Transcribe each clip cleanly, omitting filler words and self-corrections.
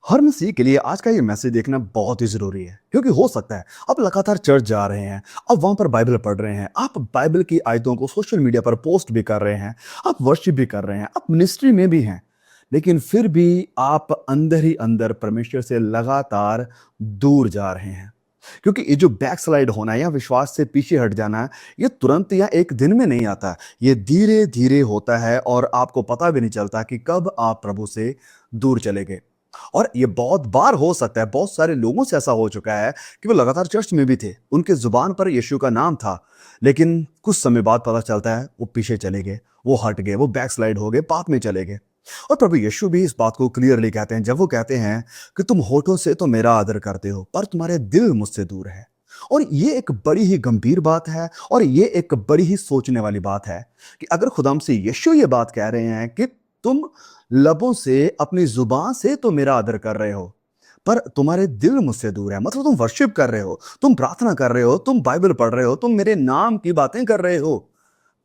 हर मसीह के लिए आज का ये मैसेज देखना बहुत ही ज़रूरी है, क्योंकि हो सकता है आप लगातार चर्च जा रहे हैं, आप वहाँ पर बाइबल पढ़ रहे हैं, आप बाइबल की आयतों को सोशल मीडिया पर पोस्ट भी कर रहे हैं, आप वर्शिप भी कर रहे हैं, आप मिनिस्ट्री में भी हैं, लेकिन फिर भी आप अंदर ही अंदर परमेश्वर से लगातार दूर जा रहे हैं। क्योंकि ये जो बैकस्लाइड होना है या विश्वास से पीछे हट जाना है, ये तुरंत या एक दिन में नहीं आता। ये धीरे-धीरे होता है और आपको पता भी नहीं चलता कि कब आप प्रभु से दूर चले गए। और ये बहुत बार हो सकता है, बहुत सारे लोगों से ऐसा हो चुका है कि वो लगातार चर्च में भी थे, उनके ज़ुबान पर यीशु का नाम था, लेकिन कुछ समय बाद पता चलता है वो पीछे चले गए, वो हट गए, वो बैकस्लाइड हो गए, पाप में चले गए। और प्रभु यीशु भी इस बात को क्लियरली कहते हैं जब वो कहते हैं कि तुम होठों से तो मेरा आदर करते हो, पर तुम्हारे दिल मुझसे दूर है। और ये एक बड़ी ही गंभीर बात है और ये एक बड़ी ही सोचने वाली बात है कि अगर खुदाम से यीशु ये बात कह रहे हैं कि तुम लबों से, अपनी जुबान से तो मेरा आदर कर रहे हो, पर तुम्हारे दिल मुझसे दूर है। मतलब तुम वर्शिप कर रहे हो, तुम प्रार्थना कर रहे हो, तुम बाइबल पढ़ रहे हो, तुम मेरे नाम की बातें कर रहे हो,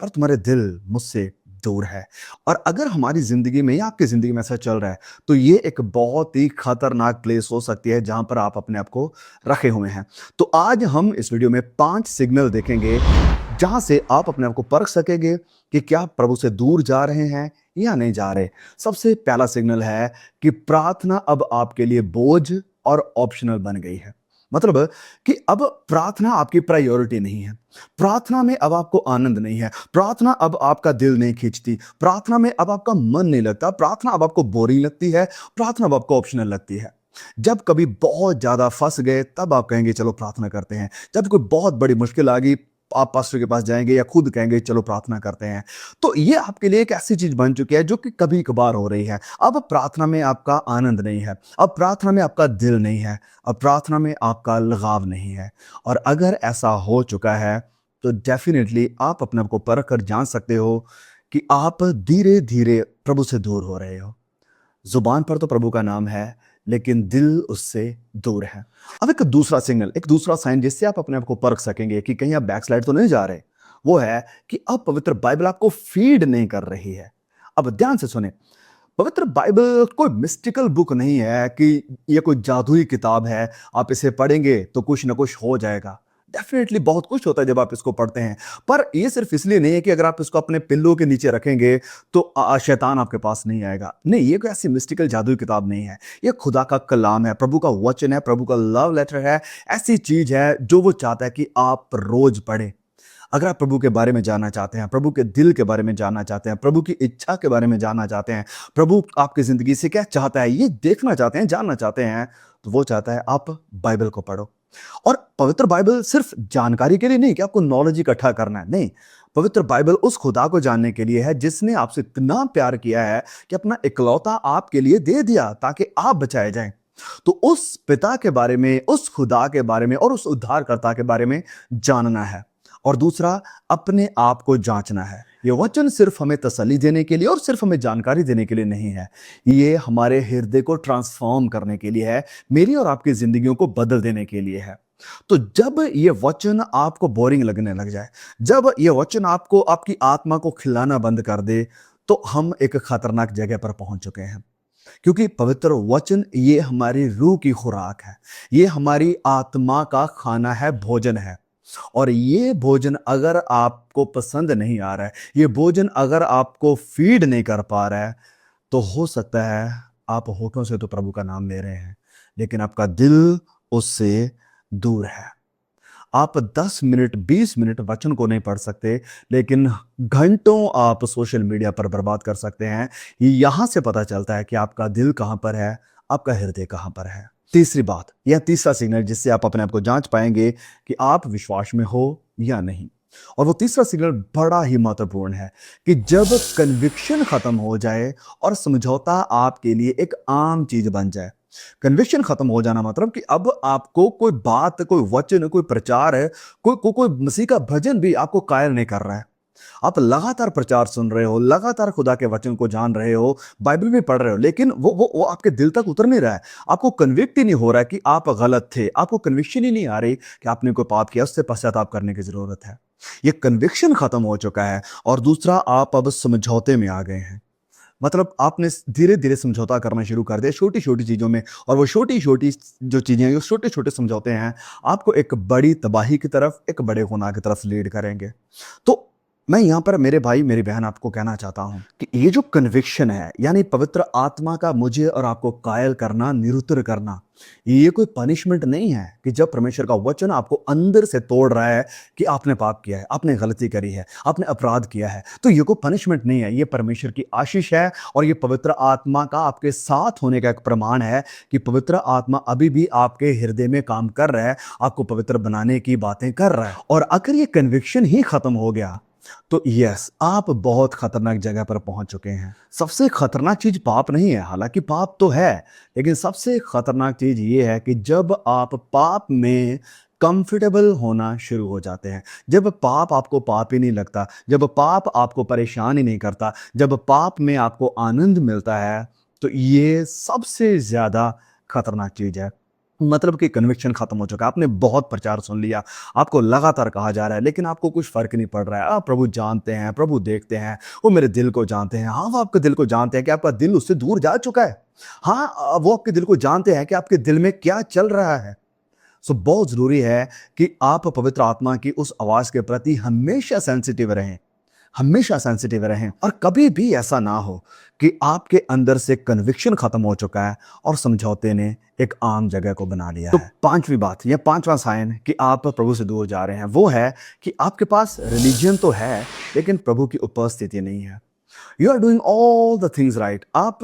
पर तुम्हारे दिल मुझसे दूर है। और अगर हमारी ज़िंदगी में या आपकी ज़िंदगी में ऐसा चल रहा है, तो ये एक बहुत ही खतरनाक प्लेस हो सकती है जहाँ पर आप अपने आप को रखे हुए हैं। तो आज हम इस वीडियो में 5 सिग्नल देखेंगे, जहाँ से आप अपने आप को परख सकेंगे कि क्या प्रभु से दूर जा रहे हैं या नहीं जा रहे। सबसे पहला सिग्नल है कि प्रार्थना अब आपके लिए बोझ और ऑप्शनल बन गई है। मतलब कि अब प्रार्थना आपकी प्रायोरिटी नहीं है। प्रार्थना में अब आपको आनंद नहीं है। प्रार्थना अब आपका दिल नहीं खींचती। प्रार्थना में अब आपका मन नहीं लगता। प्रार्थना अब आपको बोरिंग लगती है। प्रार्थना अब आपको ऑप्शनल लगती है। जब कभी बहुत ज़्यादा फँस गए तब आप कहेंगे चलो प्रार्थना करते हैं। जब कोई बहुत बड़ी मुश्किल आ गई, आप पास्टर के पास जाएँगे या खुद कहेंगे चलो प्रार्थना करते हैं। तो ये आपके लिए एक ऐसी चीज़ बन चुकी है जो कि कभी-कभार हो रही है। अब प्रार्थना में आपका आनंद नहीं है। अब प्रार्थना में आपका दिल नहीं है। अब प्रार्थना में आपका लगाव नहीं है। और अगर ऐसा हो चुका है तो डेफ़िनिटली आप अपने आप को परख कर जान सकते हो कि आप धीरे-धीरे प्रभु से दूर हो रहे हो। ज़ुबान पर तो प्रभु का नाम है, लेकिन दिल उससे दूर है। अब एक दूसरा सिग्नल, एक दूसरा साइन जिससे आप अपने आप को परख सकेंगे कि कहीं आप बैकस्लाइड तो नहीं जा रहे, वो है कि अब पवित्र बाइबल आपको फीड नहीं कर रही है। अब ध्यान से सुनें, पवित्र बाइबल कोई मिस्टिकल बुक नहीं है कि ये कोई जादुई किताब है, आप इसे पढ़ेंगे तो कुछ ना कुछ हो जाएगा। डेफ़िनेटली बहुत कुछ होता है जब आप इसको पढ़ते हैं, पर ये सिर्फ़ इसलिए नहीं है कि अगर आप इसको अपने पिल्लो के नीचे रखेंगे तो शैतान आपके पास नहीं आएगा। नहीं, ये कोई ऐसी मिस्टिकल जादुई किताब नहीं है। ये खुदा का कलाम है, प्रभु का वचन है, प्रभु का लव लेटर है, ऐसी चीज़ है जो वो चाहता है कि आप रोज़ पढ़ें। अगर आप प्रभु के बारे में जानना चाहते हैं, प्रभु के दिल के बारे में जानना चाहते हैं, प्रभु की इच्छा के बारे में जानना चाहते हैं, प्रभु आपकी ज़िंदगी से क्या चाहता है, ये देखना चाहते हैं, जानना चाहते हैं, तो वो चाहता है आप बाइबल को पढ़ो। और पवित्र बाइबल सिर्फ जानकारी के लिए नहीं कि आपको नॉलेज इकट्ठा करना है, नहीं। पवित्र बाइबल उस खुदा को जानने के लिए है जिसने आपसे इतना प्यार किया है कि अपना इकलौता आपके लिए दे दिया ताकि आप बचाए जाएं। तो उस पिता के बारे में, उस खुदा के बारे में और उस उद्धारकर्ता के बारे में जानना है। और दूसरा, अपने आप को जांचना है। ये वचन सिर्फ हमें तसल्ली देने के लिए और सिर्फ हमें जानकारी देने के लिए नहीं है, ये हमारे हृदय को ट्रांसफॉर्म करने के लिए है, मेरी और आपकी जिंदगियों को बदल देने के लिए है। तो जब ये वचन आपको बोरिंग लगने लग जाए, जब ये वचन आपको, आपकी आत्मा को खिलाना बंद कर दे, तो हम एक खतरनाक जगह पर पहुंच चुके हैं। क्योंकि पवित्र वचन ये हमारी रूह की खुराक है, ये हमारी आत्मा का खाना है, भोजन है। और ये भोजन अगर आपको पसंद नहीं आ रहा है, ये भोजन अगर आपको फीड नहीं कर पा रहा है, तो हो सकता है आप होठों से तो प्रभु का नाम ले रहे हैं, लेकिन आपका दिल उससे दूर है। आप 10 मिनट, 20 मिनट वचन को नहीं पढ़ सकते, लेकिन घंटों आप सोशल मीडिया पर बर्बाद कर सकते हैं। यहाँ से पता चलता है कि आपका दिल कहाँ पर है, आपका हृदय कहाँ पर है। तीसरी बात, यह तीसरा सिग्नल जिससे आप अपने आप को जांच पाएंगे कि आप विश्वास में हो या नहीं। और वो तीसरा सिग्नल बड़ा ही महत्वपूर्ण है कि जब कन्विक्शन खत्म हो जाए और समझौता आपके लिए एक आम चीज बन जाए। कन्विक्शन खत्म हो जाना मतलब कि अब आपको कोई बात, कोई वचन, कोई प्रचार है, कोई मसीह का भजन भी आपको कायल नहीं कर रहा है। आप लगातार प्रचार सुन रहे हो, लगातार खुदा के वचन को जान रहे हो, बाइबल भी पढ़ रहे हो, लेकिन वो आपके दिल तक उतर नहीं रहा है। आपको कन्विक्ट ही नहीं हो रहा है कि आप गलत थे। आपको कन्विक्शन ही नहीं आ रही कि आपने कोई पाप किया, उससे पश्चाताप करने की जरूरत है। ये कन्विक्शन खत्म हो चुका है। और दूसरा, आप अब समझौते में आ गए हैं। मतलब आपने धीरे-धीरे समझौता करना शुरू कर दिया छोटी-छोटी चीज़ों में, और वो छोटी-छोटी जो चीज़ें हैं, वो छोटे-छोटे समझौते हैं, आपको एक बड़ी तबाही की तरफ, एक बड़े गुनाह की तरफ लीड करेंगे। तो मैं यहाँ पर मेरे भाई, मेरी बहन आपको कहना चाहता हूँ कि ये जो कन्विक्शन है, यानी पवित्र आत्मा का मुझे और आपको कायल करना, निरुत्तर करना, ये कोई पनिशमेंट नहीं है कि जब परमेश्वर का वचन आपको अंदर से तोड़ रहा है कि आपने पाप किया है, आपने गलती करी है, आपने अपराध किया है, तो ये कोई पनिशमेंट नहीं है, ये परमेश्वर की आशीष है, और ये पवित्र आत्मा का आपके साथ होने का एक प्रमाण है कि पवित्र आत्मा अभी भी आपके हृदय में काम कर रहा है, आपको पवित्र बनाने की बातें कर रहा है। और अगर ये कन्विक्शन ही खत्म हो गया, तो यस, आप बहुत खतरनाक जगह पर पहुंच चुके हैं। सबसे खतरनाक चीज पाप नहीं है, हालांकि पाप तो है, लेकिन सबसे खतरनाक चीज ये है कि जब आप पाप में कंफर्टेबल होना शुरू हो जाते हैं, जब पाप आपको पाप ही नहीं लगता, जब पाप आपको परेशान ही नहीं करता, जब पाप में आपको आनंद मिलता है, तो ये सबसे ज्यादा खतरनाक चीज है। मतलब कि कन्विक्शन खत्म हो चुका है, आपने बहुत प्रचार सुन लिया, आपको लगातार कहा जा रहा है, लेकिन आपको कुछ फर्क नहीं पड़ रहा है। आप प्रभु जानते हैं, प्रभु देखते हैं, वो मेरे दिल को जानते हैं। हाँ, वो आपके दिल को जानते हैं कि आपका दिल उससे दूर जा चुका है। हाँ, वो आपके दिल को जानते हैं कि आपके दिल में क्या चल रहा है। सो बहुत जरूरी है कि आप पवित्र आत्मा की उस आवाज के प्रति हमेशा सेंसिटिव रहें, हमेशा सेंसिटिव रहें, और कभी भी ऐसा ना हो कि आपके अंदर से कन्विक्शन खत्म हो चुका है और समझौते ने एक आम जगह को बना लिया है। तो पांचवी बात, या पांचवा साइन कि आप प्रभु से दूर जा रहे हैं, वो है कि आपके पास रिलीजन तो है, लेकिन प्रभु की उपस्थिति नहीं है। You are doing all the things right, आप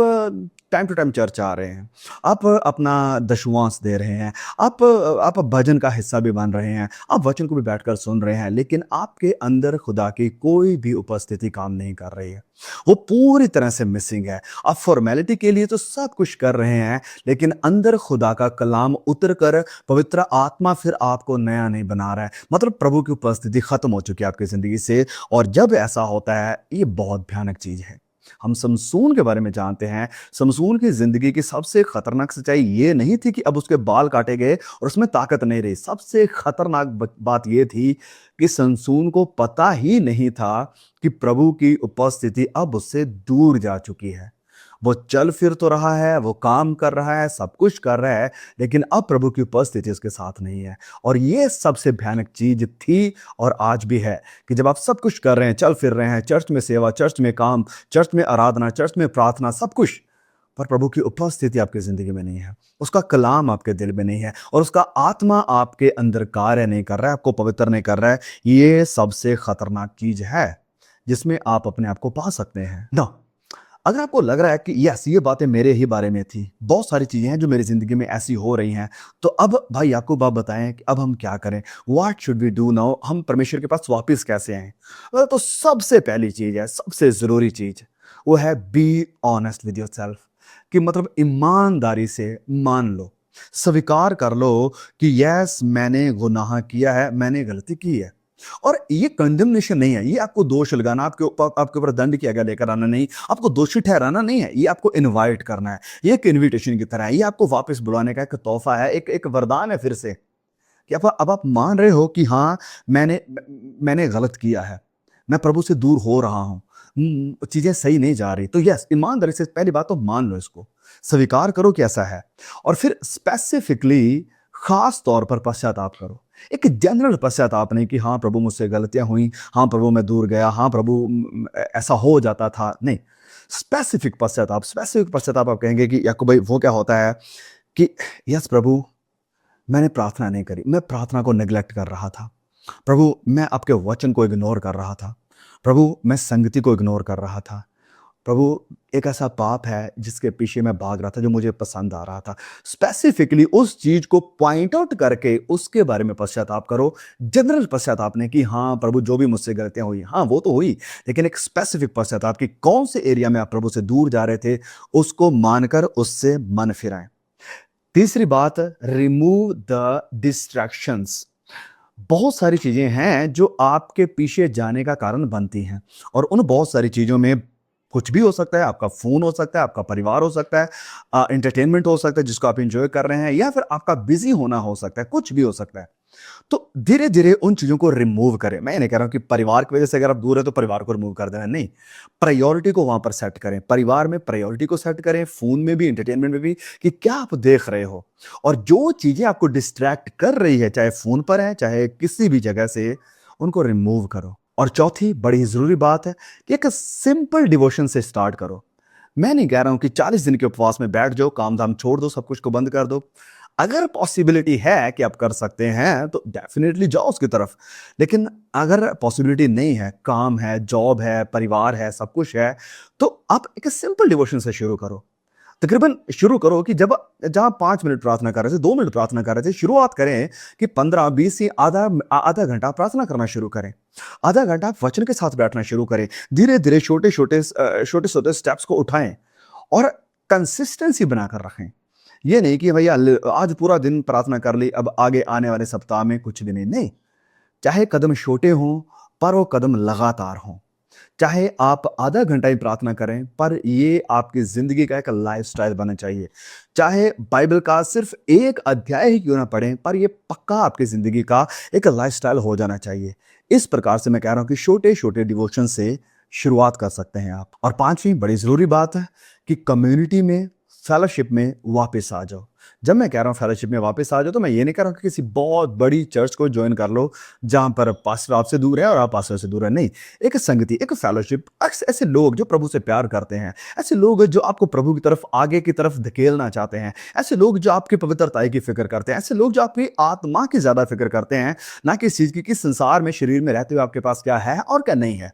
टाइम टू टाइम चर्च आ रहे हैं, आप अपना दशवांश दे रहे हैं, आप भजन का हिस्सा भी बन रहे हैं, आप वचन को भी बैठकर सुन रहे हैं, लेकिन आपके अंदर खुदा की कोई भी उपस्थिति काम नहीं कर रही है, वो पूरी तरह से मिसिंग है। आप फॉर्मेलिटी के लिए तो सब कुछ कर रहे हैं, लेकिन अंदर खुदा का कलाम उतर कर पवित्र आत्मा फिर आपको नया नहीं बना रहा है। मतलब प्रभु की उपस्थिति खत्म हो चुकी है आपकी जिंदगी से, और जब ऐसा होता है, ये बहुत भयानक चीज है। हम समसून के बारे में जानते हैं। समसून की जिंदगी की सबसे खतरनाक सच्चाई ये नहीं थी कि अब उसके बाल काटे गए और उसमें ताकत नहीं रही। सबसे खतरनाक बात यह थी कि समसून को पता ही नहीं था कि प्रभु की उपस्थिति अब उससे दूर जा चुकी है। वो चल फिर तो रहा है, वो काम कर रहा है, सब कुछ कर रहा है, लेकिन अब प्रभु की उपस्थिति उसके साथ नहीं है। और ये सबसे भयानक चीज थी और आज भी है कि जब आप सब कुछ कर रहे हैं, चल फिर रहे हैं, चर्च में सेवा, चर्च में काम, चर्च में आराधना, चर्च में प्रार्थना, सब कुछ, पर प्रभु की उपस्थिति आपकी जिंदगी में नहीं है, उसका कलाम आपके दिल में नहीं है, और उसका आत्मा आपके अंदर कार्य नहीं कर रहा है, आपको पवित्र नहीं कर रहा है। ये सबसे खतरनाक चीज है जिसमें आप अपने आप को पा सकते हैं ना। अगर आपको लग रहा है कि यस, ये बातें मेरे ही बारे में थी, बहुत सारी चीजें हैं जो मेरी जिंदगी में ऐसी हो रही हैं, तो अब भाई याकूब आप बताएं कि अब हम क्या करें, what should we do now, हम परमेश्वर के पास वापस कैसे आए। तो सबसे पहली चीज है, सबसे जरूरी चीज, वो है बी ऑनेस्ट विद योरसेल्फ, कि मतलब ईमानदारी से मान लो, स्वीकार कर लो कि यस, मैंने गुनाह किया है, मैंने गलती की है। और ये कंडेमनेशन नहीं है, ये आपको दोष लगाना, आपके ऊपर दंड की आज्ञा लेकर आना नहीं, आपको दोषी ठहराना नहीं है, ये आपको इनवाइट करना है। ये एक इनविटेशन की तरह है, ये आपको वापस बुलाने का एक तोहफा है, एक वरदान है फिर से, कि अब आप मान रहे हो कि हाँ, मैंने गलत किया है, मैं प्रभु से दूर हो रहा हूँ, चीजें सही नहीं जा रही। तो यस, ईमानदारी से पहली बात तो मान लो, इसको स्वीकार करो कि ऐसा है, और फिर स्पेसिफिकली खास तौर पर पश्चाताप करो। एक जनरल पश्चाताप नहीं कि हाँ प्रभु, मुझसे गलतियां हुई, हाँ प्रभु मैं दूर गया, हाँ प्रभु ऐसा हो जाता था, नहीं। स्पेसिफिक पश्चाताप, स्पेसिफिक पश्चाताप आप कहेंगे कि याकूब भाई वो क्या होता है कि यस प्रभु, मैंने प्रार्थना नहीं करी, मैं प्रार्थना को नेग्लेक्ट कर रहा था, प्रभु मैं आपके वचन को इग्नोर कर रहा था, प्रभु मैं संगति को इग्नोर कर रहा था, प्रभु एक ऐसा पाप है जिसके पीछे मैं भाग रहा था, जो मुझे पसंद आ रहा था। स्पेसिफिकली उस चीज को पॉइंट आउट करके उसके बारे में पश्चाताप करो। जनरल पश्चाताप ने कि हाँ प्रभु, जो भी मुझसे गलतियां हुई, हाँ वो तो हुई, लेकिन एक स्पेसिफिक पश्चाताप कि कौन से एरिया में आप प्रभु से दूर जा रहे थे, उसको मानकर उससे मन फिराएं। तीसरी बात, रिमूव द डिस्ट्रैक्शंस। बहुत सारी चीजें हैं जो आपके पीछे जाने का कारण बनती हैं, और उन बहुत सारी चीजों में कुछ भी हो सकता है, आपका फोन हो सकता है, आपका परिवार हो सकता है, एंटरटेनमेंट हो सकता है जिसको आप एंजॉय कर रहे हैं, या फिर आपका बिजी होना हो सकता है, कुछ भी हो सकता है। तो धीरे-धीरे उन चीज़ों को रिमूव करें। मैं ये नहीं कह रहा हूँ कि परिवार की वजह से अगर आप दूर हैं तो परिवार को रिमूव कर देना, नहीं। प्रायोरिटी को वहाँ पर सेट करें। परिवार में प्रायोरिटी को सेट करें, फ़ोन में भी, एंटरटेनमेंट में भी कि क्या आप देख रहे हो? और जो चीज़ें आपको डिस्ट्रैक्ट कर रही है, चाहे फ़ोन पर है, चाहे किसी भी जगह से, उनको रिमूव करो। और चौथी बड़ी ज़रूरी बात है कि एक सिंपल डिवोशन से स्टार्ट करो। मैं नहीं कह रहा हूँ कि 40 दिन के उपवास में बैठ जाओ, काम-धाम छोड़ दो, सब कुछ को बंद कर दो। अगर पॉसिबिलिटी है कि आप कर सकते हैं, तो डेफ़िनिटली जाओ उसकी तरफ। लेकिन अगर पॉसिबिलिटी नहीं है, काम है, जॉब है, परिवार है, सब कुछ है, तो आप एक सिंपल डिवोशन से शुरू करो। तकरीबन शुरू करो कि जब जहाँ 5 मिनट प्रार्थना कर रहे थे, 2 मिनट प्रार्थना कर रहे थे, शुरुआत करें कि 15-20 से आधा घंटा प्रार्थना करना शुरू करें। आधा घंटा आप वचन के साथ बैठना शुरू करें। धीरे-धीरे छोटे-छोटे स्टेप्स को उठाएँ और कंसिस्टेंसी बनाकर रखें। ये नहीं कि भैया आज पूरा दिन प्रार्थना कर ली, अब आगे आने वाले सप्ताह में कुछ भी नहीं। नहीं, चाहे कदम छोटे हों, पर वो कदम लगातार हों। चाहे आप आधा घंटा ही प्रार्थना करें, पर ये आपकी ज़िंदगी का एक लाइफ़स्टाइल बनना चाहिए। चाहे बाइबल का सिर्फ़ एक अध्याय ही क्यों ना पढ़ें, पर ये पक्का आपकी ज़िंदगी का एक लाइफ़स्टाइल हो जाना चाहिए। इस प्रकार से मैं कह रहा हूँ कि छोटे-छोटे डिवोशन से शुरुआत कर सकते हैं आप। और 5वीं बड़ी ज़रूरी बात है कि कम्युनिटी में, फ़ेलोशिप में वापस आ जाओ। जब मैं कह रहा हूँ फ़ेलोशिप में वापस आ जाओ, तो मैं ये नहीं कह रहा हूँ कि किसी बहुत बड़ी चर्च को जॉइन कर लो, जहाँ पर पास्टर आपसे दूर है और आप पास्टर से दूर हैं। नहीं, एक संगति, एक फ़ेलोशिप, ऐसे लोग जो प्रभु से प्यार करते हैं, ऐसे लोग जो आपको प्रभु की तरफ, आगे की तरफ धकेलना चाहते हैं, ऐसे लोग जो आपकी पवित्रता की फ़िक्र करते हैं, ऐसे लोग जो आपकी आत्मा की ज़्यादा फ़िक्र करते हैं, ना कि इस चीज़ की कि संसार में, शरीर में रहते हुए आपके पास क्या है और क्या नहीं है।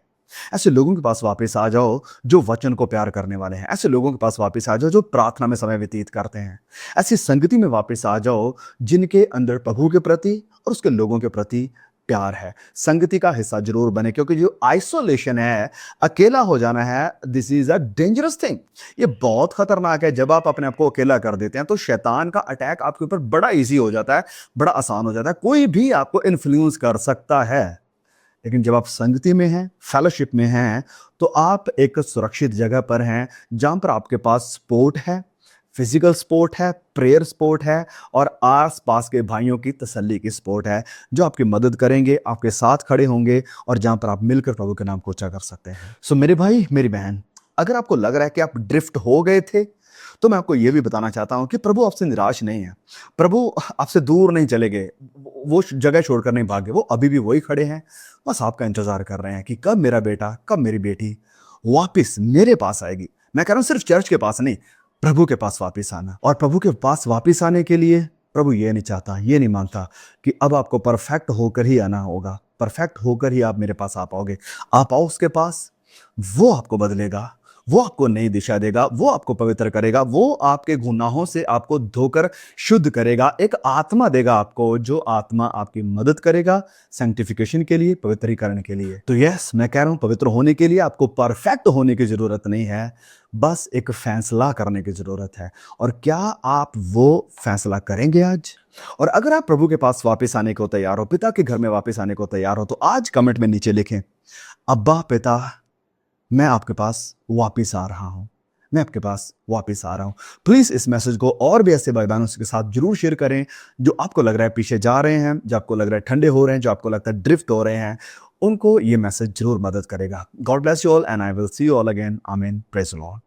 ऐसे लोगों के पास वापस आ जाओ जो वचन को प्यार करने वाले हैं। ऐसे लोगों के पास वापस आ जाओ जो प्रार्थना में समय व्यतीत करते हैं। ऐसी संगति में वापस आ जाओ जिनके अंदर प्रभु के प्रति और उसके लोगों के प्रति प्यार है। संगति का हिस्सा ज़रूर बने, क्योंकि जो आइसोलेशन है, अकेला हो जाना है, this is a dangerous thing. ये बहुत खतरनाक है। जब आप अपने आप को अकेला कर देते हैं, तो शैतान का अटैक आपके ऊपर बड़ा ईज़ी हो जाता है, बड़ा आसान हो जाता है। कोई भी आपको इन्फ्लुएंस कर सकता है। लेकिन जब आप संगति में हैं, फेलोशिप में हैं, तो आप एक सुरक्षित जगह पर हैं, जहाँ पर आपके पास सपोर्ट है, फिजिकल सपोर्ट है, प्रेयर सपोर्ट है और आस-पास के भाइयों की तसल्ली की सपोर्ट है, जो आपकी मदद करेंगे, आपके साथ खड़े होंगे और जहाँ पर आप मिलकर प्रभु के नाम को ऊँचा कर सकते हैं। सो मेरे भाई, मेरी बहन, अगर आपको लग रहा है कि आप ड्रिफ्ट हो गए थे, तो मैं आपको ये भी बताना चाहता हूँ कि प्रभु आपसे निराश नहीं है। प्रभु आपसे दूर नहीं चले गए, वो जगह छोड़कर नहीं भागे, वो अभी भी वही खड़े हैं। बस आपका इंतज़ार कर रहे हैं कि कब मेरा बेटा, कब मेरी बेटी वापस मेरे पास आएगी। मैं कह रहा हूँ सिर्फ चर्च के पास नहीं, प्रभु के पास वापस आना। और प्रभु के पास वापस आने के लिए प्रभु ये नहीं चाहता, ये नहीं मांगता कि अब आपको परफेक्ट होकर ही आना होगा, परफेक्ट होकर ही आप मेरे पास आ पाओगे। आप आओ उसके पास, वो आपको बदलेगा, वो आपको नई दिशा देगा, वो आपको पवित्र करेगा, वो आपके गुनाहों से आपको धोकर शुद्ध करेगा। एक आत्मा देगा आपको, जो आत्मा आपकी मदद करेगा सैंक्टिफिकेशन के लिए, पवित्रीकरण के लिए। तो यस, मैं कह रहा हूं पवित्र होने के लिए आपको परफेक्ट होने की जरूरत नहीं है, बस एक फैसला करने की जरूरत है। और क्या आप वो फैसला करेंगे आज? और अगर आप प्रभु के पास वापस आने को तैयार हो, पिता के घर में वापस आने को तैयार हो, तो आज कमेंट में नीचे लिखें, अब्बा पिता, मैं आपके पास वापिस आ रहा हूँ। मैं आपके पास वापिस आ रहा हूँ। प्लीज़ इस मैसेज को और भी ऐसे भाई-बहनों के साथ ज़रूर शेयर करें, जो आपको लग रहा है पीछे जा रहे हैं, जो आपको लग रहा है ठंडे हो रहे हैं, जो आपको लगता है ड्रिफ्ट हो रहे हैं, उनको ये मैसेज ज़रूर मदद करेगा। God bless you all and I will see you all again. Amen. Praise the Lord.